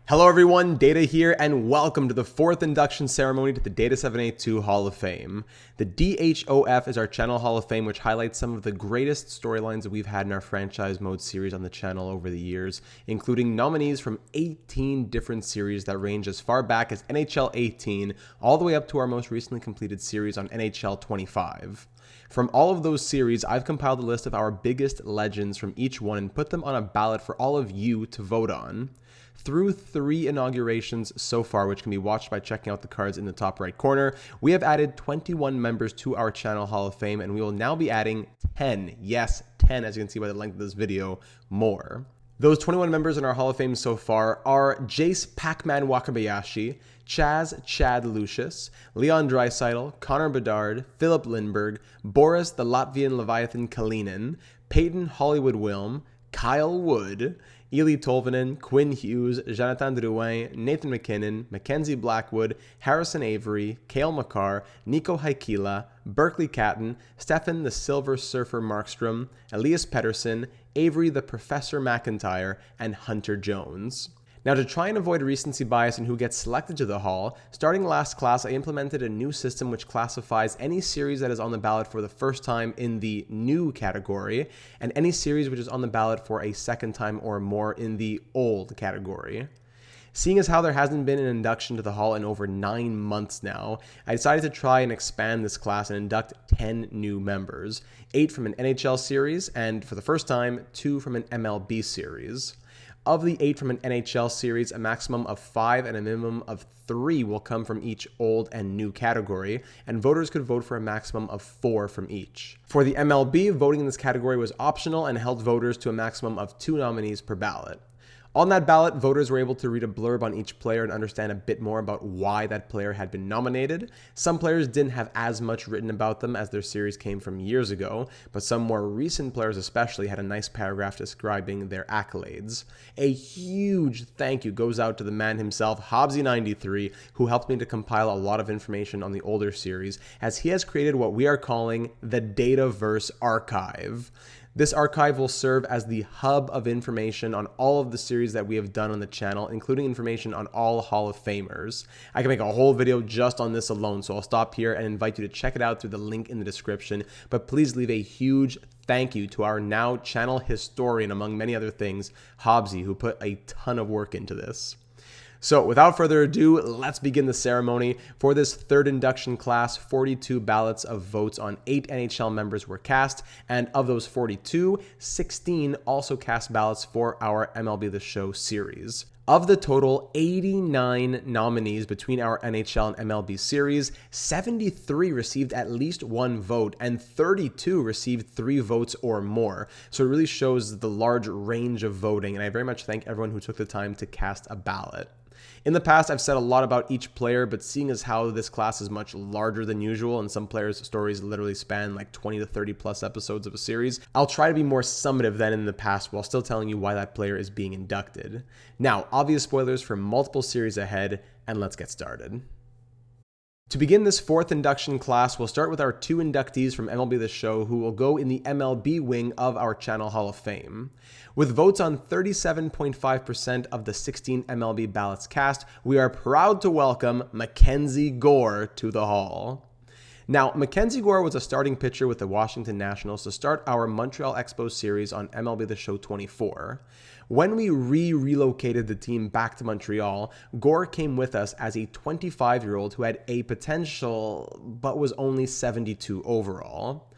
Hello everyone, Data here, and welcome to the 4th induction ceremony to the Data782 Hall of Fame. The DHOF is our channel Hall of Fame, which highlights some of the greatest storylines that we've had in our franchise mode series on the channel over the years, including nominees from 18 different series that range as far back as NHL 18 all the way up to our most recently completed series on NHL 25. From all of those series, I've compiled a list of our biggest legends from each one and put them on a ballot for all of you to vote on. Through 3 inaugurations so far, which can be watched by checking out the cards in the top right corner, we have added 21 members to our channel Hall of Fame, and we will now be adding 10, yes, 10, as you can see by the length of this video, more. Those 21 members in our Hall of Fame so far are Jace Pac-Man Wakabayashi, Chad Lucius, Leon Draisaitl, Connor Bedard, Philip Lindbergh, Boris the Latvian Leviathan Kalinin, Peyton Hollywood Wilm, Kyle Wood, Eli Tolvanen, Quinn Hughes, Jonathan Drouin, Nathan McKinnon, Mackenzie Blackwood, Harrison Avery, Cale Makar, Nico Haikila, Berkeley Catton, Stefan the Silver Surfer Markstrom, Elias Pettersson, Avery the Professor McIntyre, and Hunter Jones. Now, to try and avoid recency bias in who gets selected to the Hall, starting last class, I implemented a new system which classifies any series that is on the ballot for the first time in the new category, and any series which is on the ballot for a second time or more in the old category. Seeing as how there hasn't been an induction to the Hall in over 9 months now, I decided to try and expand this class and induct 10 new members, 8 from an NHL series, and for the first time, 2 from an MLB series. Of the 8 from an NHL series, a maximum of 5 and a minimum of 3 will come from each old and new category, and voters could vote for a maximum of 4 from each. For the MLB, voting in this category was optional and held voters to a maximum of 2 nominees per ballot. On that ballot, voters were able to read a blurb on each player and understand a bit more about why that player had been nominated. Some players didn't have as much written about them as their series came from years ago, but some more recent players especially had a nice paragraph describing their accolades. A huge thank you goes out to the man himself, Hobbsy93, who helped me to compile a lot of information on the older series, as he has created what we are calling the Dataverse Archive. This archive will serve as the hub of information on all of the series that we have done on the channel, including information on all Hall of Famers. I can make a whole video just on this alone, so I'll stop here and invite you to check it out through the link in the description. But please leave a huge thank you to our now channel historian, among many other things, Hobbsy, who put a ton of work into this. So without further ado, let's begin the ceremony. For this 3rd induction class, 42 ballots of votes on 8 NHL members were cast, and of those 42, 16 also cast ballots for our MLB The Show series. Of the total 89 nominees between our NHL and MLB series, 73 received at least 1 vote and 32 received 3 votes or more. So it really shows the large range of voting, and I very much thank everyone who took the time to cast a ballot. In the past, I've said a lot about each player, but seeing as how this class is much larger than usual and some players' stories literally span like 20 to 30 plus episodes of a series, I'll try to be more summative than in the past while still telling you why that player is being inducted. Now, obvious spoilers for multiple series ahead, and let's get started. To begin this 4th induction class, we'll start with our 2 inductees from MLB The Show who will go in the MLB wing of our channel Hall of Fame. With votes on 37.5% of the 16 MLB ballots cast, we are proud to welcome Mackenzie Gore to the Hall. Now, Mackenzie Gore was a starting pitcher with the Washington Nationals to start our Montreal Expos series on MLB The Show 24. When we relocated the team back to Montreal, Gore came with us as a 25-year-old who had a potential but was only 72 overall.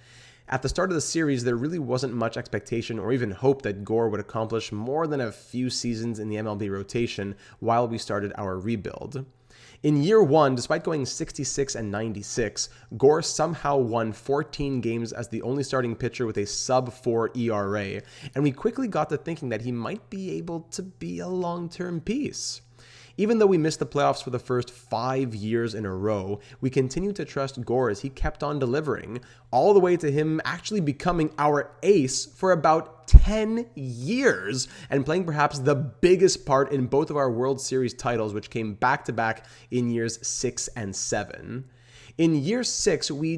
At the start of the series, there really wasn't much expectation or even hope that Gore would accomplish more than a few seasons in the MLB rotation while we started our rebuild. In year 1, despite going 66 and 96, Gore somehow won 14 games as the only starting pitcher with a sub-4 ERA, and we quickly got to thinking that he might be able to be a long-term piece. Even though we missed the playoffs for the first 5 years in a row, we continued to trust Gore as he kept on delivering, all the way to him actually becoming our ace for about 10 years and playing perhaps the biggest part in both of our World Series titles, which came back-to-back in years 6 and 7. In year 6, we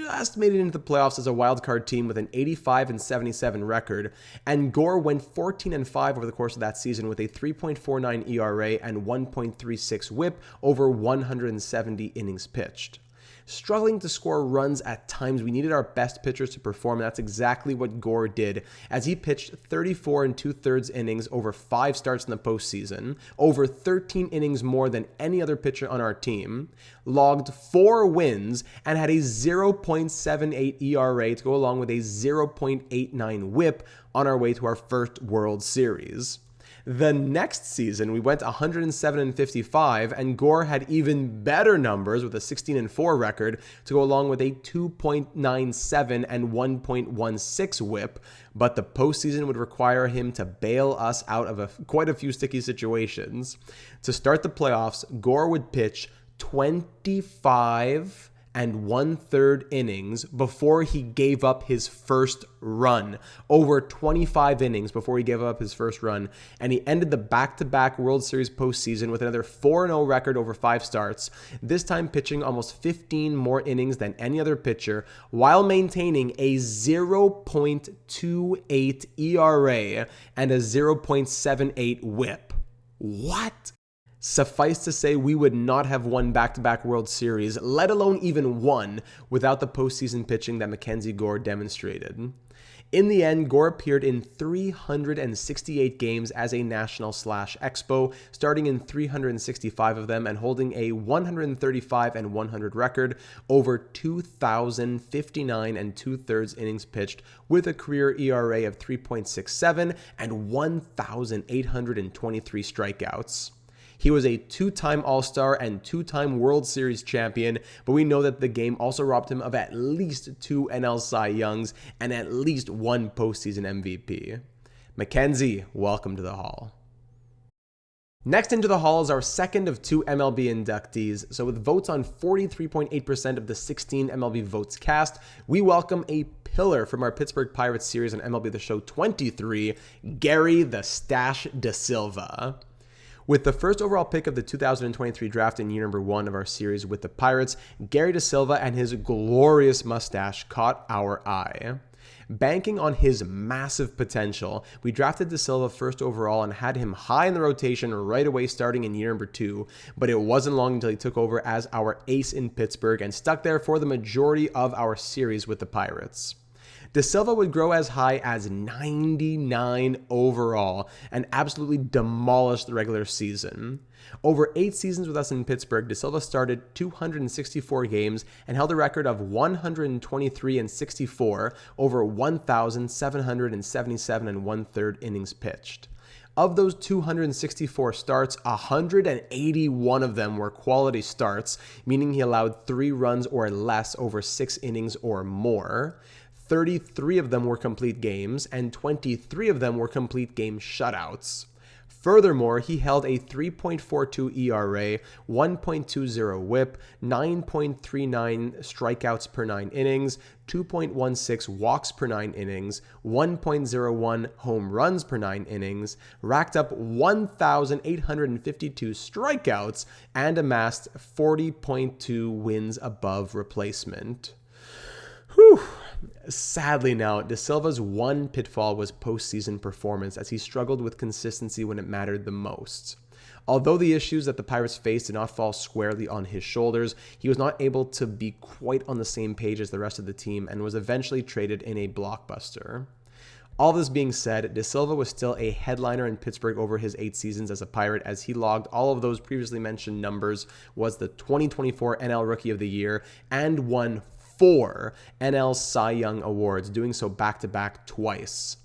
just made it into the playoffs as a wildcard team with an 85-77 record, and Gore went 14-5 over the course of that season with a 3.49 ERA and 1.36 WHIP over 170 innings pitched. Struggling to score runs at times, we needed our best pitchers to perform, and that's exactly what Gore did, as he pitched 34 2/3 innings over 5 starts in the postseason, over 13 innings more than any other pitcher on our team, logged 4 wins, and had a 0.78 ERA to go along with a 0.89 WHIP on our way to our first World Series. The next season, we went 107-55, and Gore had even better numbers with a 16-4 record to go along with a 2.97 and 1.16 WHIP, but the postseason would require him to bail us out of quite a few sticky situations. To start the playoffs, Gore would pitch 25 1/3 innings before he gave up his first run. Over 25 innings before he gave up his first run. And he ended the back-to-back World Series postseason with another 4-0 record over 5 starts, this time pitching almost 15 more innings than any other pitcher, while maintaining a 0.28 ERA and a 0.78 WHIP. What? Suffice to say, we would not have won back-to-back World Series, let alone even one, without the postseason pitching that Mackenzie Gore demonstrated. In the end, Gore appeared in 368 games as a National/Expo, starting in 365 of them and holding a 135-100 record over 2,059 2/3 innings pitched, with a career ERA of 3.67 and 1,823 strikeouts. He was a 2-time All-Star and 2-time World Series champion, but we know that the game also robbed him of at least 2 NL Cy Youngs and at least 1 postseason MVP. Mackenzie, welcome to the Hall. Next into the Hall is our second of 2 MLB inductees. So with votes on 43.8% of the 16 MLB votes cast, we welcome a pillar from our Pittsburgh Pirates series on MLB The Show 23, Gary the Stash Da Silva. With the first overall pick of the 2023 draft in year number 1 of our series with the Pirates, Gary Da Silva and his glorious mustache caught our eye. Banking on his massive potential, we drafted Da Silva first overall and had him high in the rotation right away starting in year number 2, but it wasn't long until he took over as our ace in Pittsburgh and stuck there for the majority of our series with the Pirates. Da Silva would grow as high as 99 overall and absolutely demolish the regular season. Over 8 seasons with us in Pittsburgh, Da Silva started 264 games and held a record of 123-64 over 1,777 1/3 innings pitched. Of those 264 starts, 181 of them were quality starts, meaning he allowed 3 runs or less over 6 innings or more. 33 of them were complete games, and 23 of them were complete game shutouts. Furthermore, he held a 3.42 ERA, 1.20 WHIP, 9.39 strikeouts per 9 innings, 2.16 walks per 9 innings, 1.01 home runs per 9 innings, racked up 1,852 strikeouts, and amassed 40.2 wins above replacement. Whew. Sadly now, Da Silva's one pitfall was postseason performance, as he struggled with consistency when it mattered the most. Although the issues that the Pirates faced did not fall squarely on his shoulders, he was not able to be quite on the same page as the rest of the team and was eventually traded in a blockbuster. All this being said, Da Silva was still a headliner in Pittsburgh over his 8 seasons as a Pirate, as he logged all of those previously mentioned numbers, was the 2024 NL Rookie of the Year, and won 4 NL Cy Young awards, doing so back-to-back twice.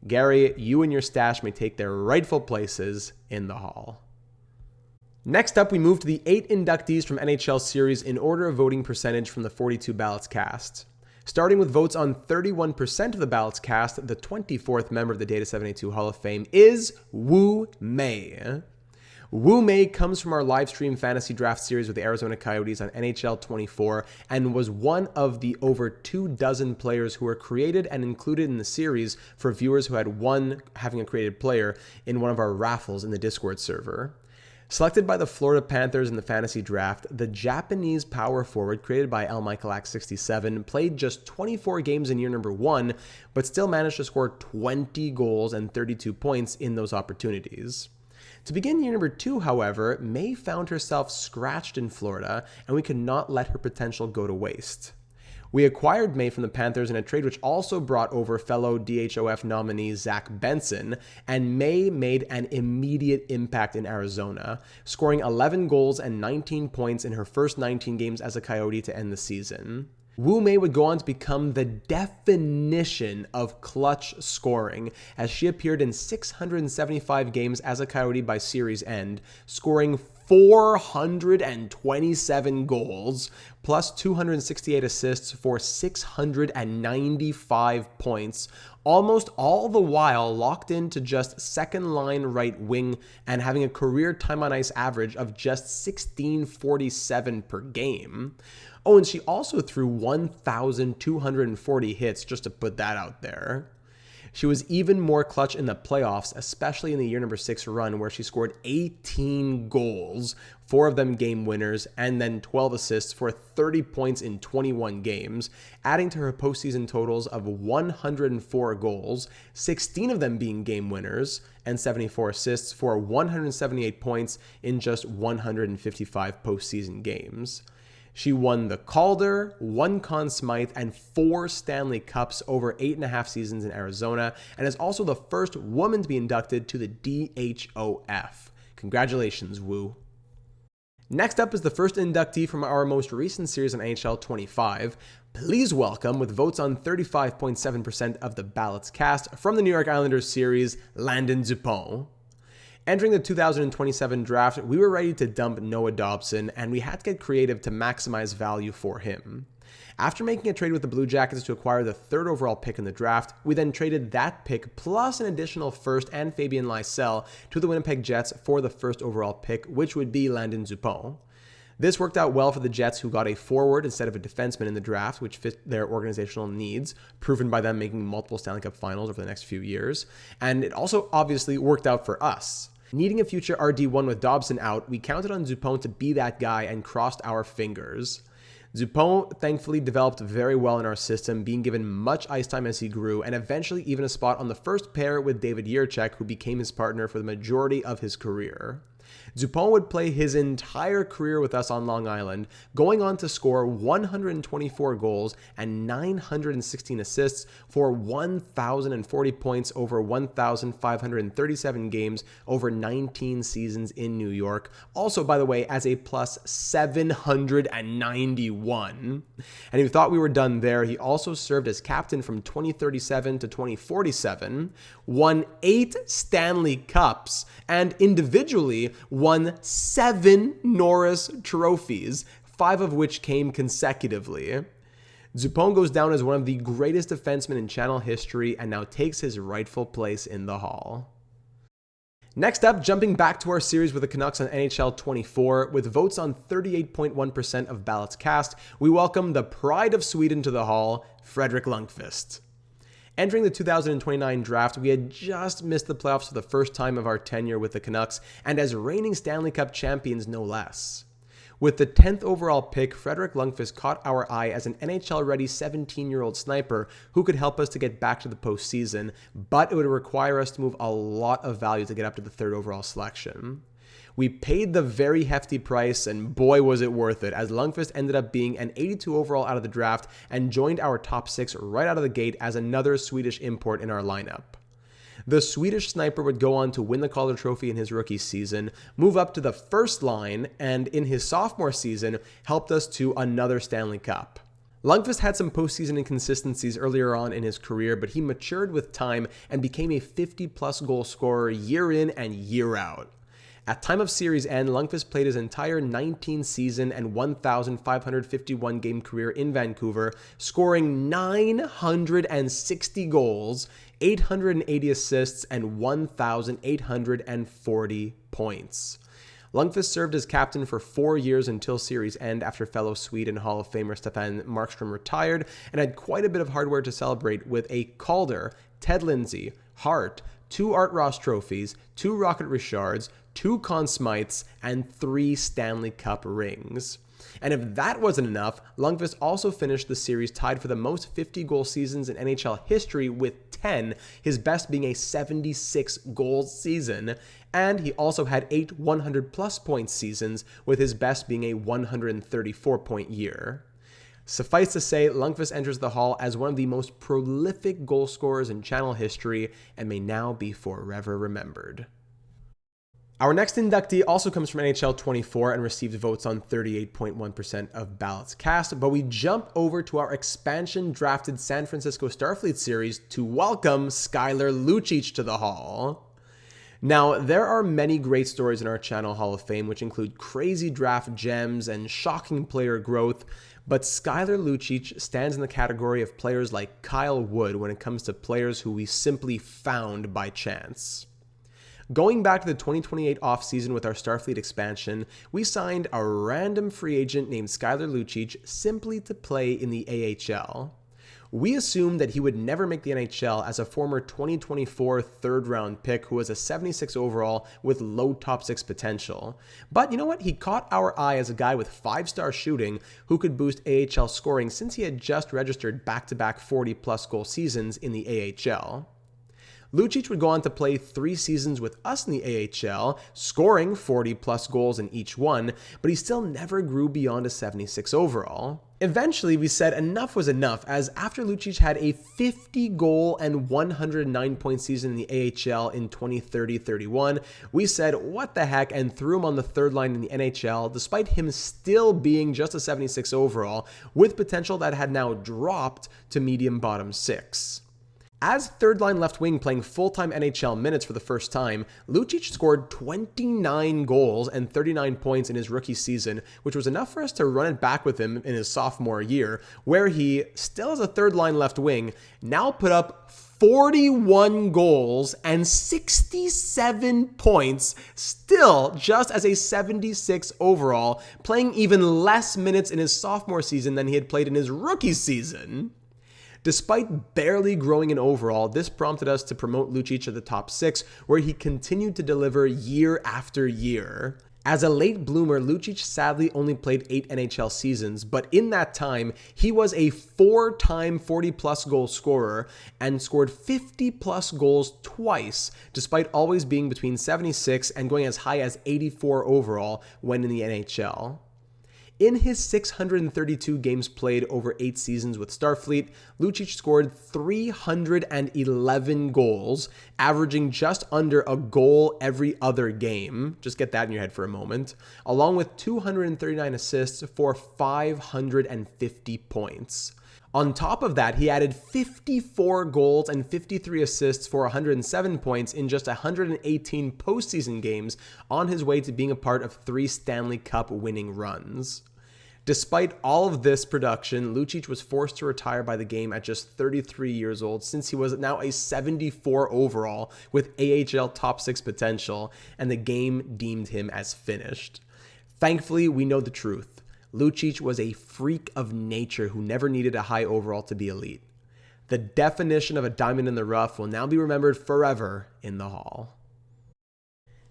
Gary, you and your stash may take their rightful places in the Hall. Next up, we move to the 8 inductees from NHL series in order of voting percentage from the 42 ballots cast. Starting with votes on 31% of the ballots cast, the 24th member of the Data782 Hall of Fame is Wu Mei. Wu Mei comes from our live stream fantasy draft series with the Arizona Coyotes on NHL 24 and was one of the over 24 players who were created and included in the series for viewers who had won having a created player in one of our raffles in the Discord server. Selected by the Florida Panthers in the fantasy draft, the Japanese power forward created by L. Michaelac 67 played just 24 games in year number 1, but still managed to score 20 goals and 32 points in those opportunities. To begin year number 2, however, May found herself scratched in Florida, and we could not let her potential go to waste. We acquired May from the Panthers in a trade which also brought over fellow DHOF nominee Zach Benson, and May made an immediate impact in Arizona, scoring 11 goals and 19 points in her first 19 games as a Coyote to end the season. Wu Mei would go on to become the definition of clutch scoring, as she appeared in 675 games as a Coyote by series end, scoring 427 goals, plus 268 assists for 695 points, almost all the while locked into just second-line right wing and having a career time on ice average of just 1647 per game. Oh, and she also threw 1,240 hits, just to put that out there. She was even more clutch in the playoffs, especially in the year number 6 run, where she scored 18 goals, 4 of them game winners, and then 12 assists for 30 points in 21 games, adding to her postseason totals of 104 goals, 16 of them being game winners, and 74 assists for 178 points in just 155 postseason games. She won the Calder, 1 Conn Smythe, and 4 Stanley Cups over 8.5 seasons in Arizona, and is also the first woman to be inducted to the DHOF. Congratulations, Wu. Next up is the first inductee from our most recent series on NHL 25. Please welcome, with votes on 35.7% of the ballots cast, from the New York Islanders series, Landon Dupont. Entering the 2027 draft, we were ready to dump Noah Dobson, and we had to get creative to maximize value for him. After making a trade with the Blue Jackets to acquire the 3rd overall pick in the draft, we then traded that pick plus an additional first and Fabian Lysell to the Winnipeg Jets for the 1st overall pick, which would be Landon Dupont. This worked out well for the Jets, who got a forward instead of a defenseman in the draft, which fit their organizational needs, proven by them making multiple Stanley Cup finals over the next few years. And it also obviously worked out for us. Needing a future RD1 with Dobson out, we counted on Dupont to be that guy and crossed our fingers. Dupont thankfully developed very well in our system, being given much ice time as he grew, and eventually even a spot on the first pair with David Jiricek, who became his partner for the majority of his career. Dupont would play his entire career with us on Long Island, going on to score 124 goals and 916 assists for 1,040 points over 1,537 games over 19 seasons in New York. Also, by the way, as a plus 791. And if you thought we were done there, he also served as captain from 2037 to 2047, won 8 Stanley Cups, and individually won 7 Norris trophies, 5 of which came consecutively. Dupont goes down as one of the greatest defensemen in Channel history and now takes his rightful place in the Hall. Next up, jumping back to our series with the Canucks on NHL 24, with votes on 38.1% of ballots cast, we welcome the pride of Sweden to the Hall, Fredrik Lundqvist. Entering the 2029 draft, we had just missed the playoffs for the first time of our tenure with the Canucks, and as reigning Stanley Cup champions no less. With the 10th overall pick, Fredrik Lundqvist caught our eye as an NHL-ready 17-year-old sniper who could help us to get back to the postseason, but it would require us to move a lot of value to get up to the 3rd overall selection. We paid the very hefty price, and boy was it worth it, as Lundqvist ended up being an 82 overall out of the draft and joined our top 6 right out of the gate as another Swedish import in our lineup. The Swedish sniper would go on to win the Calder Trophy in his rookie season, move up to the first line, and in his sophomore season, helped us to another Stanley Cup. Lundqvist had some postseason inconsistencies earlier on in his career, but he matured with time and became a 50-plus goal scorer year in and year out. At time of series end, Lundqvist played his entire 19-season and 1,551 game career in Vancouver, scoring 960 goals, 880 assists, and 1,840 points. Lundqvist served as captain for 4 years until series end after fellow Sweden Hall of Famer Stefan Markstrom retired, and had quite a bit of hardware to celebrate with a Calder, Ted Lindsay, Hart, 2 Art Ross trophies, 2 Rocket Richards, 2 Conn Smythes, and 3 Stanley Cup rings. And if that wasn't enough, Lundqvist also finished the series tied for the most 50-goal seasons in NHL history with 10, his best being a 76-goal season. And he also had 8 100-plus point seasons, with his best being a 134-point year. Suffice to say, Lundqvist enters the Hall as one of the most prolific goal scorers in channel history and may now be forever remembered. Our next inductee also comes from NHL 24 and received votes on 38.1% of ballots cast, but we jump over to our expansion drafted San Francisco Starfleet series to welcome Skylar Lucic to the Hall. Now, there are many great stories in our channel Hall of Fame, which include crazy draft gems and shocking player growth, but Skylar Lucic stands in the category of players like Kyle Wood when it comes to players who we simply found by chance. Going back to the 2028 offseason with our Starfleet expansion, we signed a random free agent named Skylar Lucic simply to play in the AHL. We assumed that he would never make the NHL as a former 2024 third-round pick who was a 76 overall with low top 6 potential. But you know what? He caught our eye as a guy with 5-star shooting who could boost AHL scoring since he had just registered back-to-back 40-plus goal seasons in the AHL. Lucic would go on to play 3 seasons with us in the AHL, scoring 40-plus goals in each one, but he still never grew beyond a 76 overall. Eventually, we said enough was enough, as after Lucic had a 50-goal and 109-point season in the AHL in 2030-31, we said what the heck and threw him on the third line in the NHL, despite him still being just a 76 overall, with potential that had now dropped to medium bottom 6. As third-line left wing playing full-time NHL minutes for the first time, Lucic scored 29 goals and 39 points in his rookie season, which was enough for us to run it back with him in his sophomore year, where he, still as a third-line left wing, now put up 41 goals and 67 points, still just as a 76 overall, playing even less minutes in his sophomore season than he had played in his rookie season. Despite barely growing in overall, this prompted us to promote Lucic to the top 6, where he continued to deliver year after year. As a late bloomer, Lucic sadly only played 8 NHL seasons, but in that time, he was a 4-time 40-plus goal scorer and scored 50-plus goals twice, despite always being between 76 and going as high as 84 overall when in the NHL. In his 632 games played over 8 seasons with Starfleet, Lucic scored 311 goals, averaging just under a goal every other game. Just get that in your head for a moment. Along with 239 assists for 550 points. On top of that, he added 54 goals and 53 assists for 107 points in just 118 postseason games on his way to being a part of 3 Stanley Cup winning runs. Despite all of this production, Lucic was forced to retire by the game at just 33 years old, since he was now a 74 overall with AHL top 6 potential, and the game deemed him as finished. Thankfully, we know the truth. Lucic was a freak of nature who never needed a high overall to be elite. The definition of a diamond in the rough will now be remembered forever in the Hall.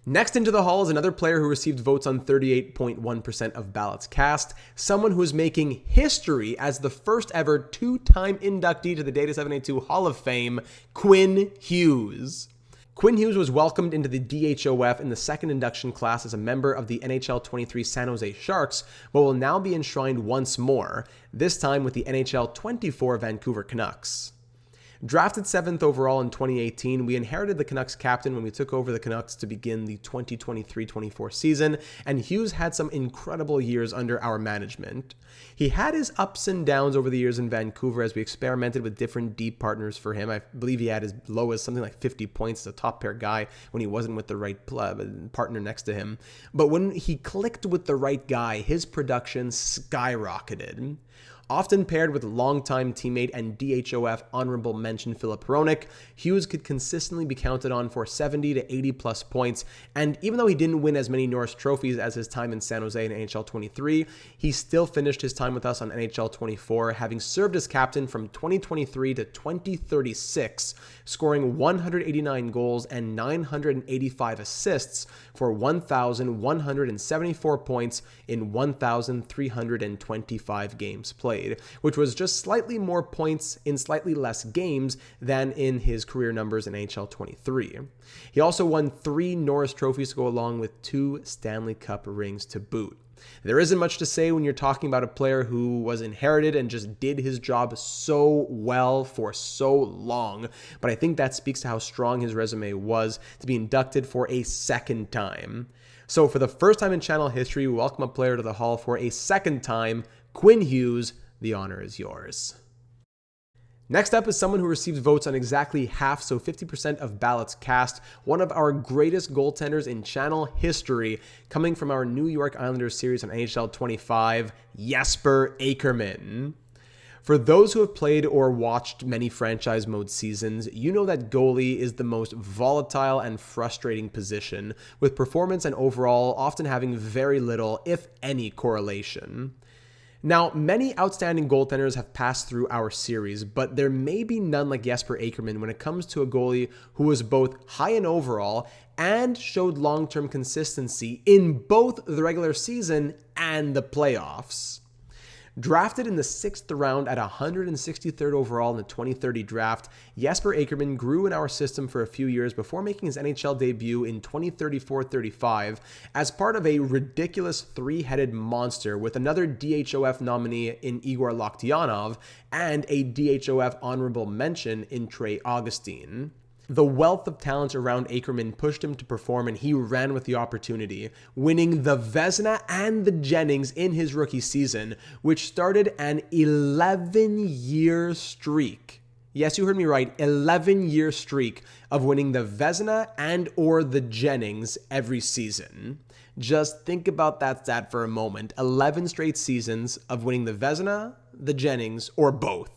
Next into the Hall is another player who received votes on 38.1% of ballots cast, someone who is making history as the first ever 2-time inductee to the Data782 Hall of Fame, Quinn Hughes. Quinn Hughes was welcomed into the DHOF in the second induction class as a member of the NHL 23 San Jose Sharks, but will now be enshrined once more, this time with the NHL 24 Vancouver Canucks. Drafted 7th overall in 2018, we inherited the Canucks captain when we took over the Canucks to begin the 2023-24 season, and Hughes had some incredible years under our management. He had his ups and downs over the years in Vancouver as we experimented with different deep partners for him. I believe he had as low as something like 50 points as a top pair guy when he wasn't with the right partner next to him. But when he clicked with the right guy, his production skyrocketed. Often paired with longtime teammate and DHOF honorable mention Philip Hronik, Hughes could consistently be counted on for 70 to 80 plus points, and even though he didn't win as many Norris trophies as his time in San Jose in NHL 23, he still finished his time with us on NHL 24, having served as captain from 2023 to 2036, scoring 189 goals and 985 assists for 1,174 points in 1,325 games played, which was just slightly more points in slightly less games than in his career numbers in NHL 23. He also won 3 Norris trophies to go along with 2 Stanley Cup rings to boot. There isn't much to say when you're talking about a player who was inherited and just did his job so well for so long, but I think that speaks to how strong his resume was to be inducted for a second time. So for the first time in channel history, we welcome a player to the Hall for a second time. Quinn Hughes, the honor is yours. Next up is someone who received votes on exactly half, so 50% of ballots cast, one of our greatest goaltenders in channel history, coming from our New York Islanders series on NHL 25, Jesper Akerman. For those who have played or watched many franchise mode seasons, you know that goalie is the most volatile and frustrating position, with performance and overall often having very little, if any, correlation. Now, many outstanding goaltenders have passed through our series, but there may be none like Jesper Akerman when it comes to a goalie who was both high in overall and showed long-term consistency in both the regular season and the playoffs. Drafted in the 6th round at 163rd overall in the 2030 draft, Jesper Akerman grew in our system for a few years before making his NHL debut in 2034-35 as part of a ridiculous 3-headed monster with another DHOF nominee in Igor Loktyanov and a DHOF honorable mention in Trey Augustine. The wealth of talent around Akerman pushed him to perform, and he ran with the opportunity, winning the Vezina and the Jennings in his rookie season, which started an 11-year streak. Yes, you heard me right, 11-year streak of winning the Vezina and or the Jennings every season. Just think about that stat for a moment. 11 straight seasons of winning the Vezina, the Jennings, or both.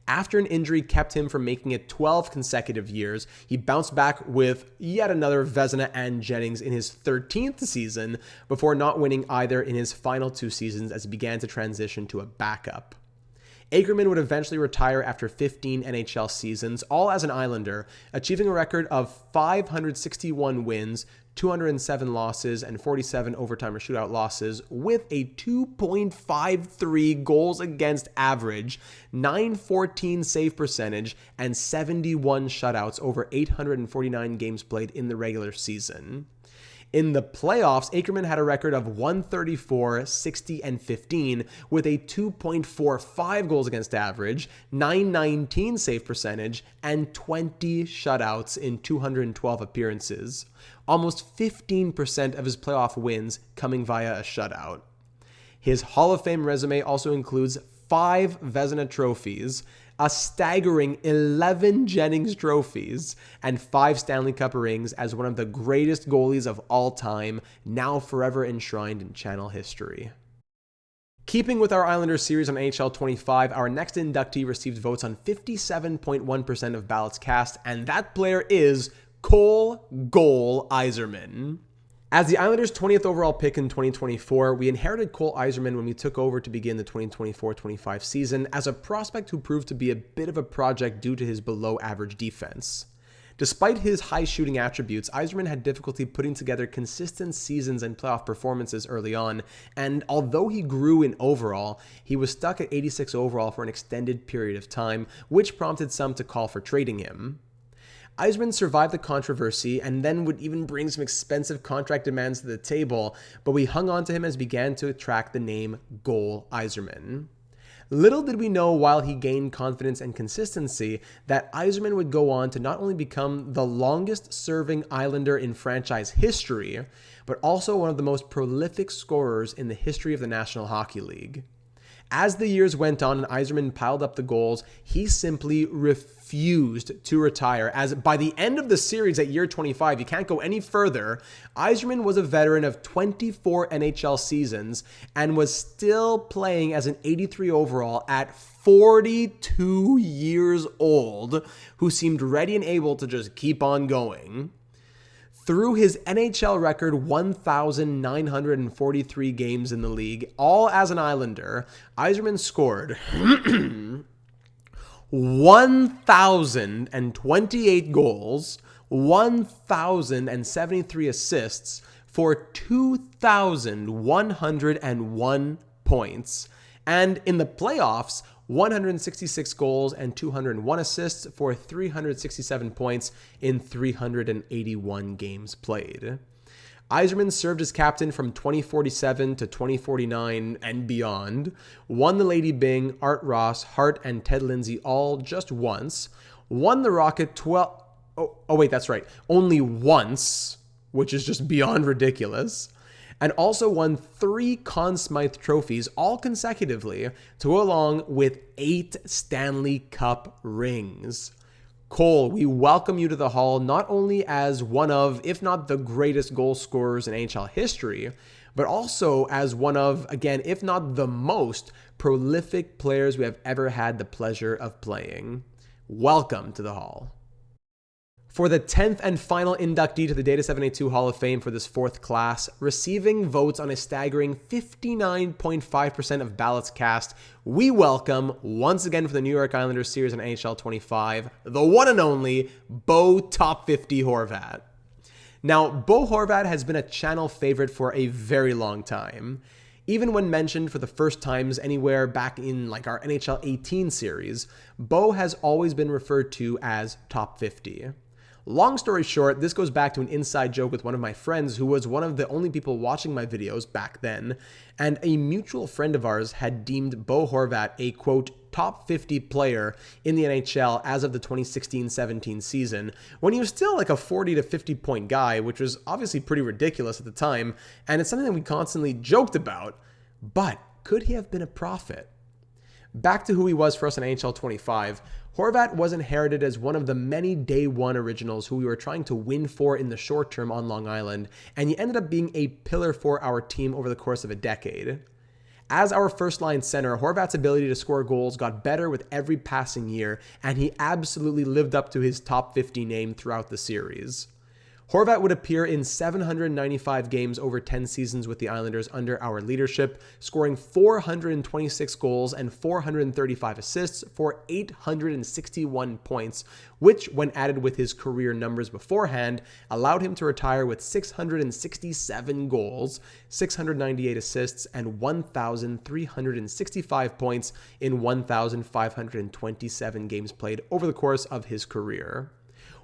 After an injury kept him from making it 12 consecutive years, he bounced back with yet another Vezina and Jennings in his 13th season before not winning either in his final 2 seasons as he began to transition to a backup. Akerman would eventually retire after 15 NHL seasons, all as an Islander, achieving a record of 561 wins, 207 losses, and 47 overtime or shootout losses with a 2.53 goals against average, 914 save percentage, and 71 shutouts over 849 games played in the regular season. In the playoffs, Akerman had a record of 134, 60, and 15 with a 2.45 goals against average, 919 save percentage, and 20 shutouts in 212 appearances. Almost 15% of his playoff wins coming via a shutout. His Hall of Fame resume also includes 5 Vezina trophies, a staggering 11 Jennings trophies, and 5 Stanley Cup rings as one of the greatest goalies of all time, now forever enshrined in channel history. Keeping with our Islanders series on NHL 25, our next inductee received votes on 57.1% of ballots cast, and that player is Cole "Goal" Yzerman. As the Islanders' 20th overall pick in 2024, we inherited Cole Yzerman when we took over to begin the 2024-25 season as a prospect who proved to be a bit of a project due to his below-average defense. Despite his high shooting attributes, Yzerman had difficulty putting together consistent seasons and playoff performances early on, and although he grew in overall, he was stuck at 86 overall for an extended period of time, which prompted some to call for trading him. Yzerman survived the controversy and then would even bring some expensive contract demands to the table, but we hung on to him as began to attract the name Goal Yzerman. Little did we know while he gained confidence and consistency that Yzerman would go on to not only become the longest serving Islander in franchise history, but also one of the most prolific scorers in the history of the National Hockey League. As the years went on and Yzerman piled up the goals, he simply refused to retire, as by the end of the series at year 25, you can't go any further, Yzerman was a veteran of 24 NHL seasons and was still playing as an 83 overall at 42 years old, who seemed ready and able to just keep on going. Through his NHL record 1,943 games in the league, all as an Islander, Yzerman scored 1,028 goals, 1,073 assists for 2,101 points, and in the playoffs, 166 goals and 201 assists for 367 points in 381 games played. Yzerman served as captain from 2047 to 2049 and beyond, won the Lady Byng, Art Ross, Hart, and Ted Lindsay all just once, won the Rocket only once, which is just beyond ridiculous, and also won 3 Conn Smythe trophies, all consecutively, to go along with 8 Stanley Cup rings. Cole, we welcome you to the Hall not only as one of, if not the greatest goal scorers in NHL history, but also as one of, again, if not the most prolific players we have ever had the pleasure of playing. Welcome to the Hall. For the 10th and final inductee to the Data782 Hall of Fame for this 4th class, receiving votes on a staggering 59.5% of ballots cast, we welcome, once again for the New York Islanders series on NHL 25, the one and only Bo Top 50 Horvat. Now, Bo Horvat has been a channel favorite for a very long time. Even when mentioned for the first times anywhere back in like our NHL 18 series, Bo has always been referred to as Top 50. Long story short, this goes back to an inside joke with one of my friends who was one of the only people watching my videos back then, and a mutual friend of ours had deemed Bo Horvat a, quote, top 50 player in the NHL as of the 2016-17 season, when he was still like a 40 to 50 point guy, which was obviously pretty ridiculous at the time, and it's something that we constantly joked about, but could he have been a prophet? Back to who he was for us in NHL 25, Horvat was inherited as one of the many day one originals who we were trying to win for in the short term on Long Island, and he ended up being a pillar for our team over the course of a decade. As our first line center, Horvat's ability to score goals got better with every passing year, and he absolutely lived up to his top 50 name throughout the series. Horvat would appear in 795 games over 10 seasons with the Islanders under our leadership, scoring 426 goals and 435 assists for 861 points, which, when added with his career numbers beforehand, allowed him to retire with 667 goals, 698 assists, and 1,365 points in 1,527 games played over the course of his career.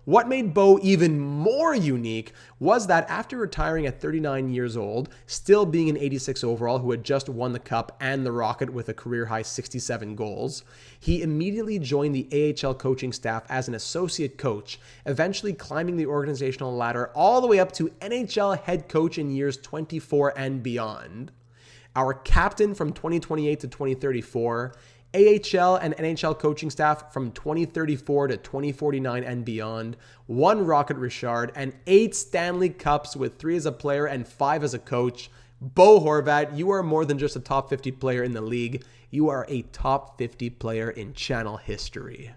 What made Bo even more unique was that after retiring at 39 years old, still being an 86 overall who had just won the Cup and the Rocket with a career-high 67 goals, he immediately joined the AHL coaching staff as an associate coach, eventually climbing the organizational ladder all the way up to NHL head coach in years 24 and beyond. Our captain from 2028 to 2034, AHL and NHL coaching staff from 2034 to 2049 and beyond, 1 Rocket Richard, and 8 Stanley Cups with 3 as a player and 5 as a coach. Bo Horvat, you are more than just a top 50 player in the league. You are a top 50 player in channel history.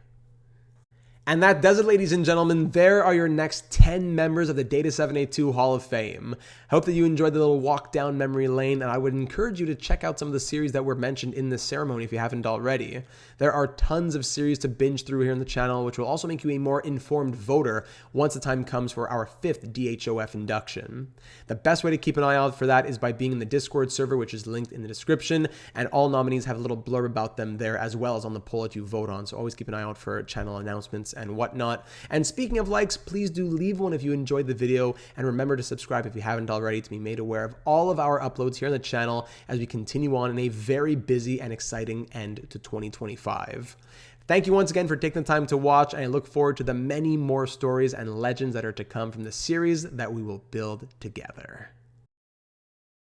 And that does it, ladies and gentlemen. There are your next 10 members of the Data782 Hall of Fame. I hope that you enjoyed the little walk down memory lane, and I would encourage you to check out some of the series that were mentioned in this ceremony if you haven't already. There are tons of series to binge through here on the channel, which will also make you a more informed voter once the time comes for our 5th DHOF induction. The best way to keep an eye out for that is by being in the Discord server, which is linked in the description, and all nominees have a little blurb about them there as well as on the poll that you vote on, so always keep an eye out for channel announcements and whatnot. And speaking of likes, please do leave one if you enjoyed the video, and remember to subscribe if you haven't already to be made aware of all of our uploads here on the channel as we continue on in a very busy and exciting end to 2025. Thank you once again for taking the time to watch, and I look forward to the many more stories and legends that are to come from the series that we will build together.